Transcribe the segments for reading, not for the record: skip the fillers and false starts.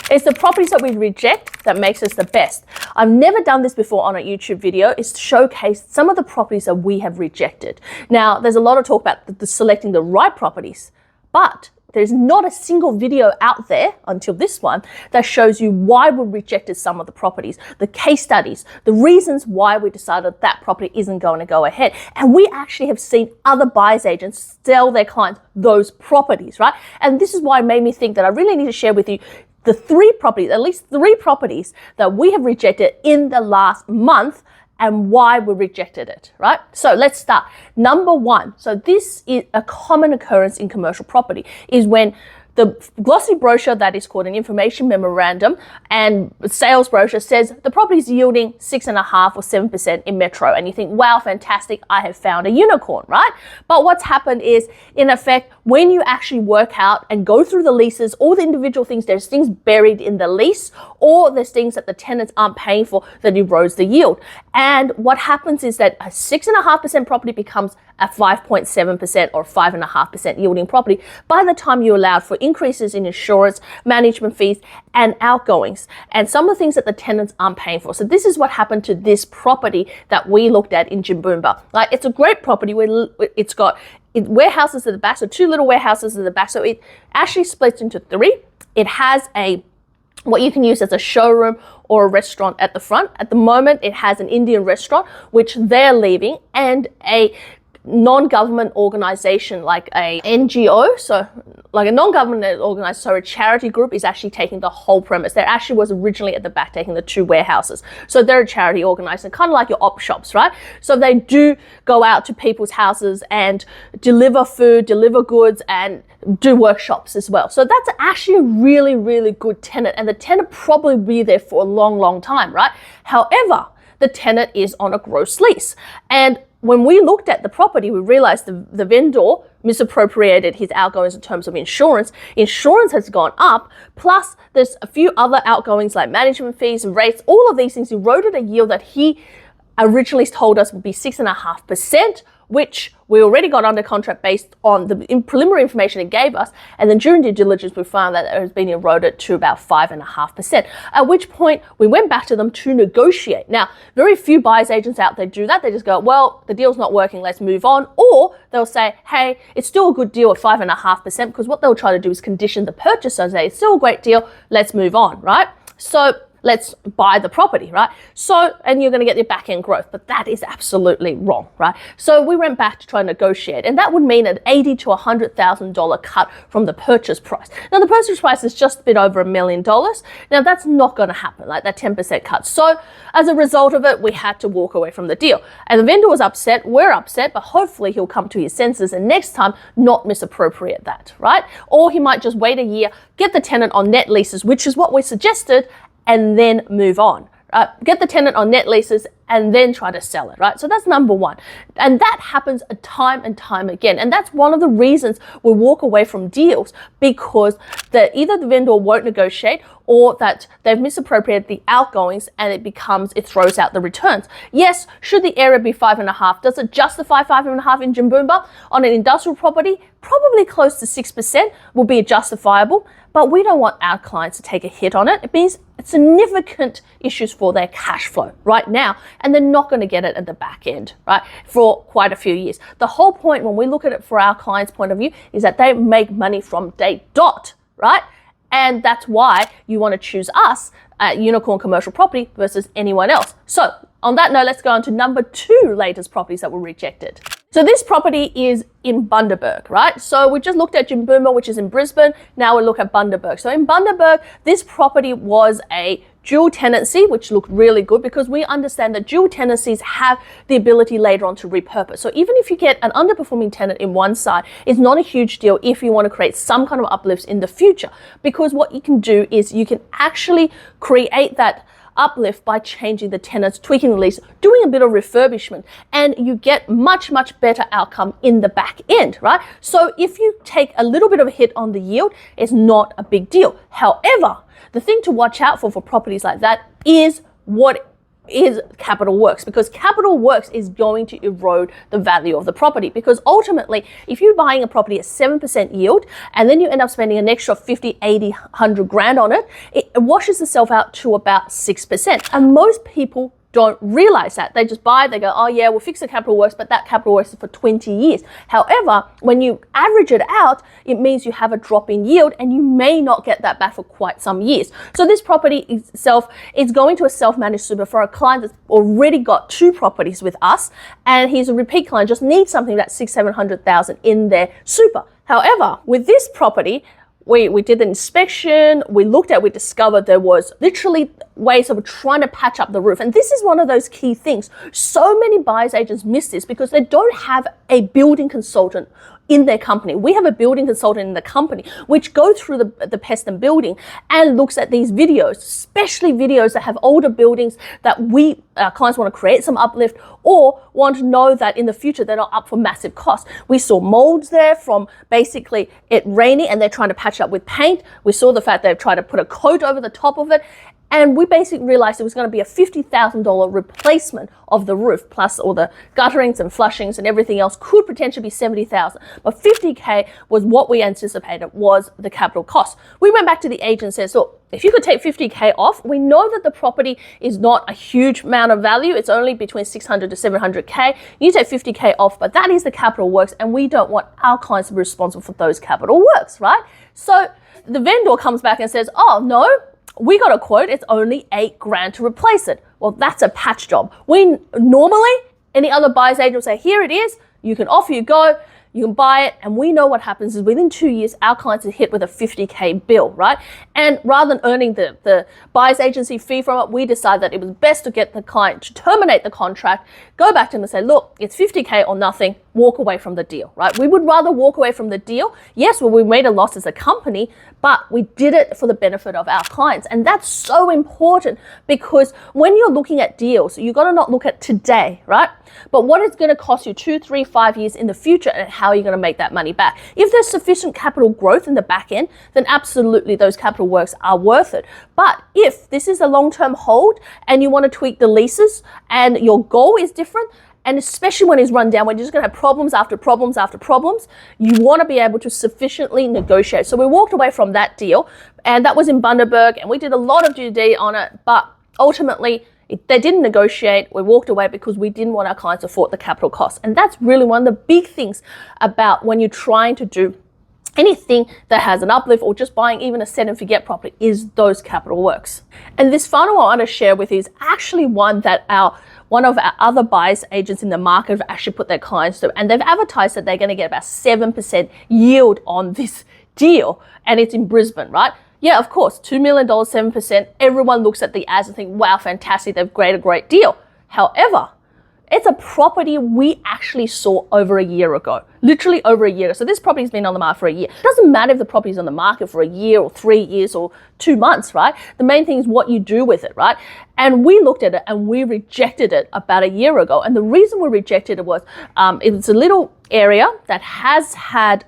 It's the properties that we reject that makes us the best. I've never done this before on a YouTube video, is to showcase some of the properties that we have rejected. Now, there's a lot of talk about selecting the right properties, but there's not a single video out there until this one that shows you why we rejected some of the properties, the case studies, the reasons why we decided that property isn't going to go ahead. And we actually have seen other buyers agents sell their clients those properties, right? And this is why it made me think that I really need to share with you the three properties, at least three properties that we have rejected in the last month and why we rejected it, right? So let's start. Number one, so this is a common occurrence in commercial property, is when the glossy brochure that is called an information memorandum and sales brochure says the property is yielding 6.5% or 7% in metro. And you think, wow, fantastic, I have found a unicorn, right? But what's happened is, in effect, when you actually work out and go through the leases, all the individual things, there's things buried in the lease, or there's things that the tenants aren't paying for that erodes the yield. And what happens is that a 6.5% property becomes a 5.7% or 5.5% yielding property by the time you allowed for increases in insurance, management fees, and outgoings, and some of the things that the tenants aren't paying for. So this is what happened to this property that we looked at in Jimboomba. Like, it's a great property where it's got warehouses at the back, so 2 little warehouses at the back. So it actually splits into 3. It has what you can use as a showroom or a restaurant at the front. At the moment, it has an Indian restaurant, which they're leaving, and a non-government organization like a NGO, so like a non-government organization, so a charity group is actually taking the whole premise. There actually was originally at the back taking the 2 warehouses. So they're a charity organization, kind of like your op shops, right? So they do go out to people's houses and deliver food, deliver goods, and do workshops as well. So that's actually a really, really good tenant, and the tenant probably be there for a long, long time, right? However, the tenant is on a gross lease. And when we looked at the property, we realized the vendor misappropriated his outgoings in terms of insurance. Insurance has gone up, plus there's a few other outgoings like management fees and rates. All of these things eroded a yield that he originally told us would be 6.5%, which we already got under contract based on the preliminary information it gave us. And then during due diligence, we found that it has been eroded to about 5.5%, at which point we went back to them to negotiate. Now, very few buyers agents out there do that. They just go, well, the deal's not working, let's move on. Or they'll say, hey, it's still a good deal at 5.5%, because what they'll try to do is condition the purchaser and say, it's still a great deal, let's move on, right? So let's buy the property, right? So, and you're going to get your back end growth, but that is absolutely wrong, right? So we went back to try and negotiate, and that would mean an $80,000 to $100,000 cut from the purchase price. Now, the purchase price is just a bit over $1 million. Now, that's not going to happen, like that 10% cut. So as a result of it, we had to walk away from the deal. And the vendor was upset, we're upset, but hopefully he'll come to his senses and next time not misappropriate that, right? Or he might just wait a year, get the tenant on net leases, which is what we suggested, and then move on. Get the tenant on net leases and then try to sell it, right? So that's number one. And that happens time and time again. And that's one of the reasons we walk away from deals, because either the vendor won't negotiate, or that they've misappropriated the outgoings and it throws out the returns. Yes, should the area be 5.5? Does it justify 5.5 in Jimboomba? On an industrial property, probably close to 6% will be justifiable, but we don't want our clients to take a hit on it. It means significant issues for their cash flow right now, and they're not going to get it at the back end, right, for quite a few years. The whole point when we look at it for our clients' point of view is that they make money from day dot, right? And that's why you want to choose us at Unicorn Commercial Property versus anyone else. So on that note, let's go on to number 2 latest properties that were rejected. So this property is in Bundaberg, right? So we just looked at Jimboomba, which is in Brisbane. Now we look at Bundaberg. So in Bundaberg, this property was a dual tenancy, which looked really good, because we understand that dual tenancies have the ability later on to repurpose. So even if you get an underperforming tenant in one side, it's not a huge deal if you want to create some kind of uplifts in the future, because what you can do is you can actually create that uplift by changing the tenants, tweaking the lease, doing a bit of refurbishment, and you get much, much better outcome in the back end, right? So if you take a little bit of a hit on the yield, it's not a big deal. However, the thing to watch out for properties like that is what is capital works, because capital works is going to erode the value of the property. Because ultimately, if you're buying a property at 7% yield and then you end up spending an extra 50, 80, 100 grand on it, it washes itself out to about 6%. And most people don't realize that. They just buy, they go, oh yeah, we'll fix the capital works, but that capital works is for 20 years. However, when you average it out, it means you have a drop in yield and you may not get that back for quite some years. So this property itself is going to a self-managed super for a client that's already got 2 properties with us, and he's a repeat client, just needs something that's 600,000-700,000 in their super. However, with this property, we did the inspection, we discovered there was literally ways of trying to patch up the roof. And this is one of those key things. So many buyer's agents miss this because they don't have a building consultant in their company. We have a building consultant in the company which goes through the pest and building and looks at these videos, especially videos that have older buildings that our clients want to create some uplift or want to know that in the future they're not up for massive costs. We saw molds there from basically it raining and they're trying to patch up with paint. We saw the fact they've tried to put a coat over the top of it. And we basically realized it was going to be a $50,000 replacement of the roof, plus all the gutterings and flushings and everything else could potentially be $70,000. But $50K was what we anticipated was the capital cost. We went back to the agent and said, look, if you could take $50K off, we know that the property is not a huge amount of value. It's only between $600 to $700K. You take $50K off, but that is the capital works, and we don't want our clients to be responsible for those capital works, right? So the vendor comes back and says, oh, no, we got a quote, it's only $8 grand to replace it. Well, that's a patch job. We normally, any other buyer's agent will say, here it is, you can off you go, you can buy it, and we know what happens is within 2 years, our clients are hit with a $50K bill, right? And rather than earning the buyer's agency fee from it, we decided that it was best to get the client to terminate the contract, go back to them and say, look, it's $50K or nothing, walk away from the deal, right? We would rather walk away from the deal. Yes, well, we made a loss as a company, but we did it for the benefit of our clients. And that's so important because when you're looking at deals, you got to not look at today, right? But what it's going to cost you 2, 3, 5 years in the future and how you're going to make that money back. If there's sufficient capital growth in the back end, then absolutely those capital works are worth it. But if this is a long-term hold and you want to tweak the leases and your goal is different, and especially when it's run down, when you're just going to have problems after problems after problems, you want to be able to sufficiently negotiate. So we walked away from that deal, and that was in Bundaberg, and we did a lot of due diligence on it, but ultimately they didn't negotiate. We walked away because we didn't want our clients to afford the capital costs. And that's really one of the big things about when you're trying to do anything that has an uplift or just buying even a set and forget property is those capital works. And this final one I want to share with you is actually one that one of our other buyers agents in the market have actually put their clients through, and they've advertised that they're going to get about 7% yield on this deal, and it's in Brisbane, right? Yeah, of course, $2 million, 7%. Everyone looks at the ads and think, wow, fantastic, they've created a great deal. However, it's a property we actually saw over a year ago, literally over a year ago. So this property's been on the market for a year. It doesn't matter if the property's on the market for a year or 3 years or 2 months, right? The main thing is what you do with it, right? And we looked at it and we rejected it about a year ago. And the reason we rejected it was it's a little area that has had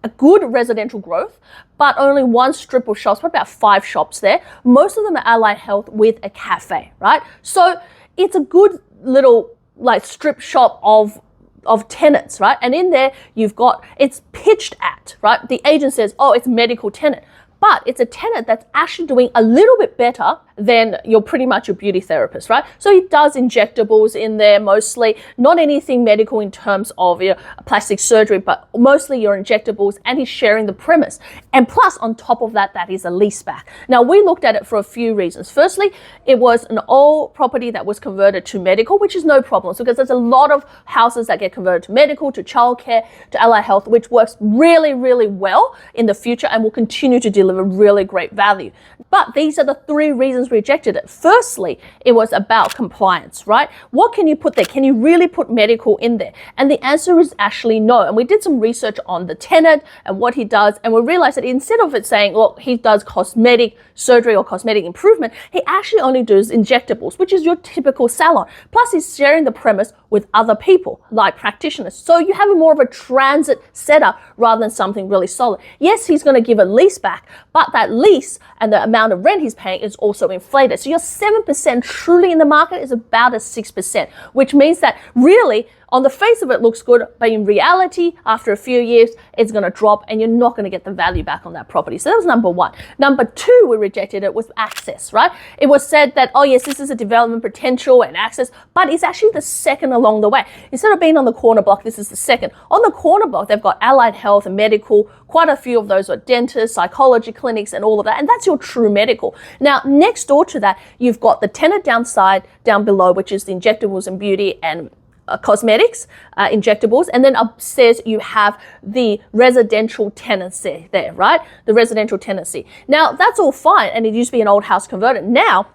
a good residential growth, but only one strip of shops, about 5 shops there. Most of them are allied health with a cafe, right? So it's a good little like strip shop of tenants, right? And in there you've got, it's pitched at, right? The agent says, oh, it's medical tenant, but it's a tenant that's actually doing a little bit better than pretty much your beauty therapist, right? So he does injectables in there mostly, not anything medical in terms of plastic surgery, but mostly your injectables, and he's sharing the premise. And plus on top of that, that is a lease back. Now we looked at it for a few reasons. Firstly, it was an old property that was converted to medical, which is no problem, because there's a lot of houses that get converted to medical, to childcare, to allied health, which works really, really well in the future and will continue to deliver really great value. But these are the 3 reasons we rejected it. Firstly, it was about compliance, right? What can you put there? Can you really put medical in there? And the answer is actually no. And we did some research on the tenant and what he does, and we realized that instead of it saying, well, he does cosmetic surgery or cosmetic improvement, he actually only does injectables, which is your typical salon. Plus he's sharing the premise with other people, like practitioners. So you have more of a transit setup rather than something really solid. Yes, he's going to give a lease back, but that lease and the amount of rent he's paying is also inflated. So your 7% truly in the market is about a 6%, which means that really on the face of it looks good, but in reality, after a few years, it's going to drop and you're not going to get the value back on that property. So that was number one. Number two, we rejected it was access, right? It was said that, oh yes, this is a development potential and access, but it's actually the second along the way. Instead of being on the corner block, this is the second. On the corner block, they've got allied health and medical. Quite a few of those are dentists, psychology clinics, and all of that. And that's your true medical. Now, next door to that, you've got the tenant down below, which is the injectables and beauty and cosmetics, injectables, and then upstairs you have the residential tenancy there, right? The residential tenancy. Now, that's all fine, and it used to be an old house converted. Now,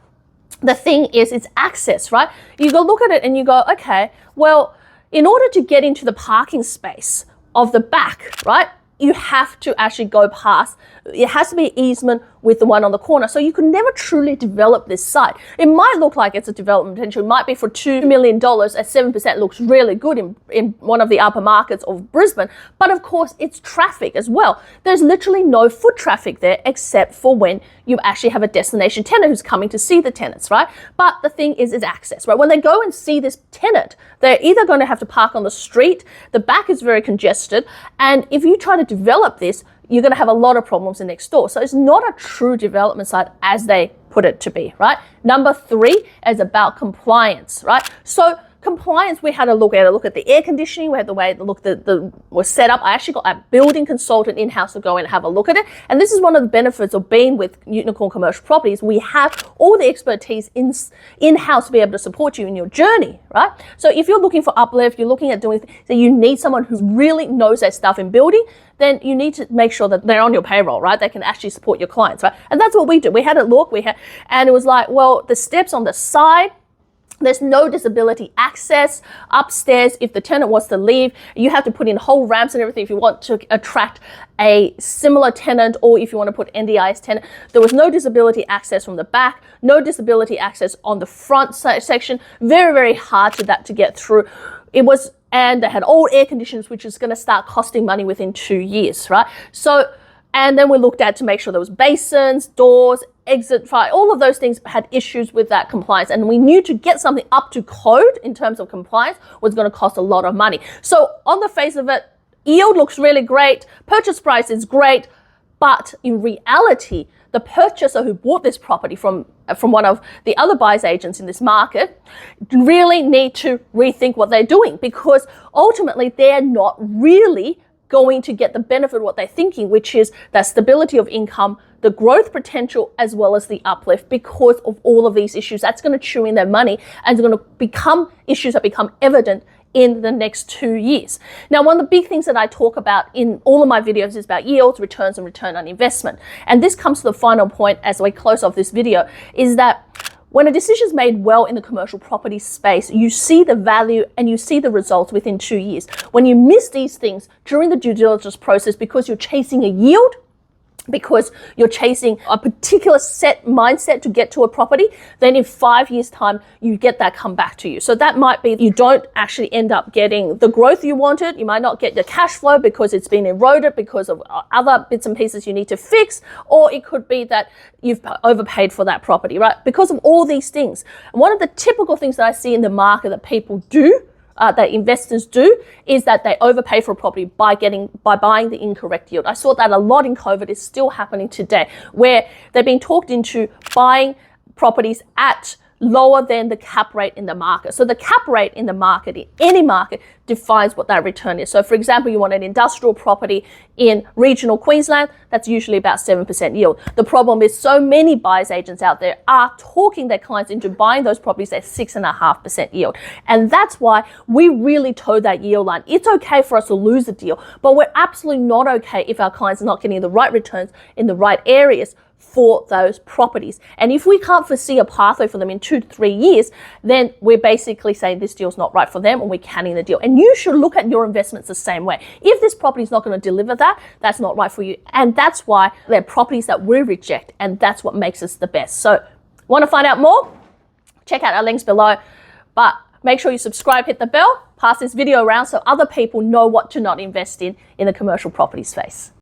the thing is, it's access, right? You go look at it and you go, okay, well, in order to get into the parking space of the back, right, you have to actually go past. It has to be easement with the one on the corner. So you could never truly develop this site. It might look like it's a development potential. It might be for $2 million at 7% looks really good in one of the upper markets of Brisbane. But of course, it's traffic as well. There's literally no foot traffic there except for when you actually have a destination tenant who's coming to see the tenants, right? But the thing is access, right? When they go and see this tenant, they're either going to have to park on the street, the back is very congested, and if you try to develop this, you're going to have a lot of problems in next door. So it's not a true development site as they put it to be, right? Number three is about compliance, right? So compliance, we had a look at the air conditioning, we had the way the was set up. I actually got a building consultant in-house to go and have a look at it. And this is one of the benefits of being with Unicorn Commercial Properties. We have all the expertise in-house to be able to support you in your journey, right? So if you're looking for uplift, you're looking at doing things, so you need someone who really knows their stuff in building, then you need to make sure that they're on your payroll, right? They can actually support your clients, right? And that's what we do. We had a look, and it was like, well, the steps on the side, there's no disability access upstairs. If the tenant wants to leave, you have to put in whole ramps and everything if you want to attract a similar tenant, or if you want to put NDIS tenant. There was no disability access from the back, no disability access on the front section. Very, very hard to get through. And they had old air conditioners, which is going to start costing money within 2 years, right? So, and then we looked at to make sure there was basins, doors, exit fire, all of those things had issues with that compliance. And we knew to get something up to code in terms of compliance was going to cost a lot of money. So on the face of it, yield looks really great, purchase price is great, but in reality, the purchaser who bought this property from one of the other buyers agents in this market really need to rethink what they're doing, because ultimately they're not really going to get the benefit of what they're thinking, which is that stability of income, the growth potential, as well as the uplift, because of all of these issues. That's going to chew in their money and it's going to become issues that become evident in the next 2 years. Now, one of the big things that I talk about in all of my videos is about yields, returns, and return on investment. And this comes to the final point as we close off this video, is that when a decision is made well in the commercial property space, you see the value and you see the results within 2 years. When you miss these things during the due diligence process because you're chasing a yield, because you're chasing a particular set mindset to get to a property, then in 5 years' time, you get that come back to you. So that might be you don't actually end up getting the growth you wanted. You might not get the cash flow because it's been eroded because of other bits and pieces you need to fix, or it could be that you've overpaid for that property, right? Because of all these things. And one of the typical things that I see in the market that people do, that investors do, is that they overpay for a property by buying the incorrect yield. I saw that a lot in COVID. It's still happening today, where they're being talked into buying properties at lower than the cap rate in the market. So the cap rate in the market, in any market, defines what that return is. So for example, you want an industrial property in regional Queensland, that's usually about 7% yield. The problem is so many buyers agents out there are talking their clients into buying those properties at 6.5% yield. And that's why we really toe that yield line. It's okay for us to lose a deal, but we're absolutely not okay if our clients are not getting the right returns in the right areas for those properties. And if we can't foresee a pathway for them in 2 to 3 years, then we're basically saying this deal's not right for them and we're canning the deal. And you should look at your investments the same way. If this property is not going to deliver that, that's not right for you. And that's why they're properties that we reject, and that's what makes us the best. So want to find out more? Check out our links below. But make sure you subscribe, hit the bell, pass this video around so other people know what to not invest in the commercial property space.